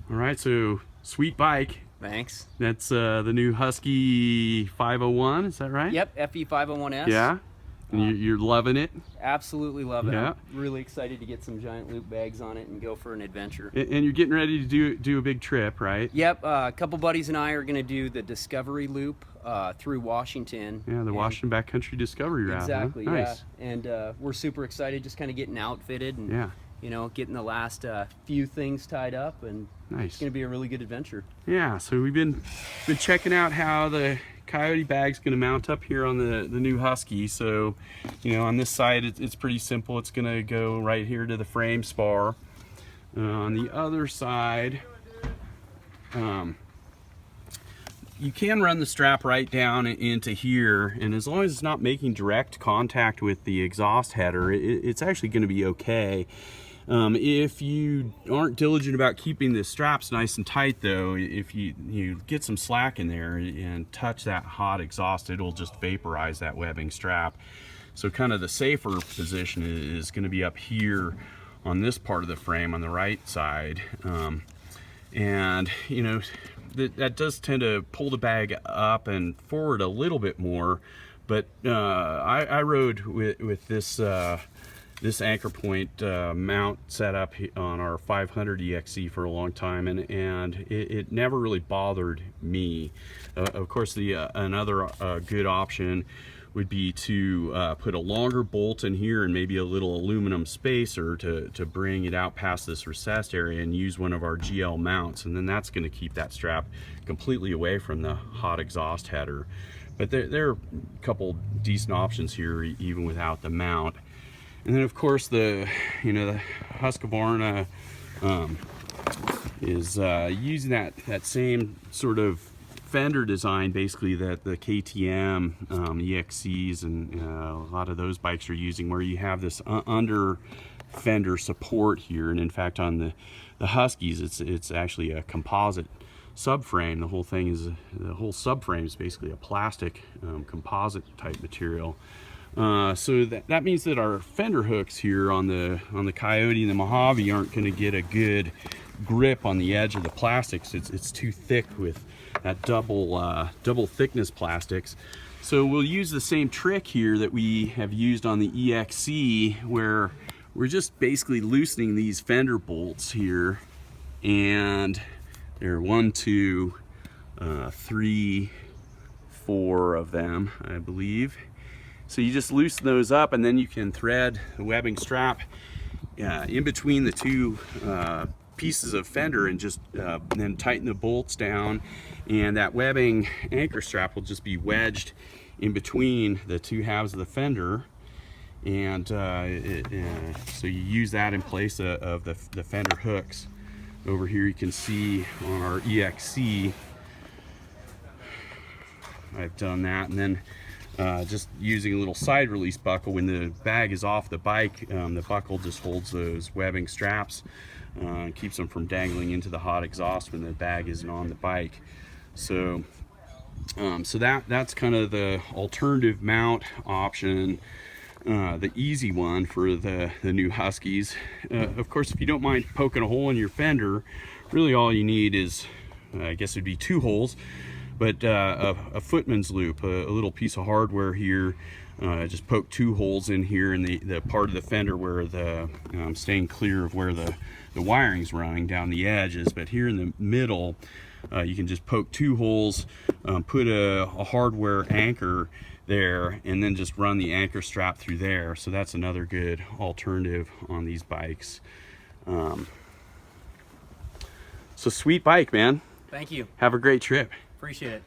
All right, so sweet bike. Thanks. That's the new Husky 501, is that right? Yep, FE 501S. Yeah. And you're loving it? Absolutely love it. Yeah. I'm really excited to get some giant loop bags on it and go for an adventure. And you're getting ready to do a big trip, right? Yep, a couple buddies and I are going to do the Discovery Loop through Washington. Yeah, the Washington Backcountry Discovery Route. Exactly, huh? Nice. yeah. And we're super excited, just kind of getting outfitted and Yeah. you know, getting the last few things tied up, and Nice. it's going to be a really good adventure. Yeah, so we've been checking out how the Coyote bag's going to mount up here on the new Husky. So, you know, on this side it's pretty simple. It's going to go right here to the frame spar. On the other side, you can run the strap right down into here, and as long as it's not making direct contact with the exhaust header, it's actually going to be okay. If you aren't diligent about keeping the straps nice and tight though, if you get some slack in there and touch that hot exhaust, it'll just vaporize that webbing strap. So kind of the safer position is going to be up here on this part of the frame on the right side. And you know, that does tend to pull the bag up and forward a little bit more, but I rode with this this anchor point mount set up on our 500 EXC for a long time, and it never really bothered me. Of course, another good option would be to put a longer bolt in here and maybe a little aluminum spacer to bring it out past this recessed area, and use one of our GL mounts, and then that's going to keep that strap completely away from the hot exhaust header. But there are a couple decent options here even without the mount. And then of course the Husqvarna is using that same sort of fender design basically that the KTM EXCs and a lot of those bikes are using, where you have this under fender support here. And in fact on the Huskies it's actually a composite subframe. The whole subframe is basically a plastic composite type material. So that means that our fender hooks here on the Coyote and the MoJavi aren't going to get a good grip on the edge of the plastics. It's too thick with that double thickness plastics. So we'll use the same trick here that we have used on the EXC, where we're just basically loosening these fender bolts here, and there are 1, 2, 3, 4 of them, I believe. So you just loosen those up, and then you can thread the webbing strap in between the two pieces of fender, and just then tighten the bolts down, and that webbing anchor strap will just be wedged in between the two halves of the fender. And so you use that in place of the fender hooks. Over here you can see on our EXC I've done that, and then just using a little side release buckle when the bag is off the bike. The buckle just holds those webbing straps and keeps them from dangling into the hot exhaust when the bag isn't on the bike. So that's kind of the alternative mount option, the easy one for the new Huskies. Of course, if you don't mind poking a hole in your fender, really all you need is, I guess it'd be 2 holes, but a footman's loop, a little piece of hardware here. Just poke 2 holes in here in the part of the fender where the staying clear of where the wiring's running down the edges. But here in the middle, you can just poke 2 holes, put a hardware anchor there, and then just run the anchor strap through there. So that's another good alternative on these bikes. So sweet bike, man. Thank you. Have a great trip. Appreciate it.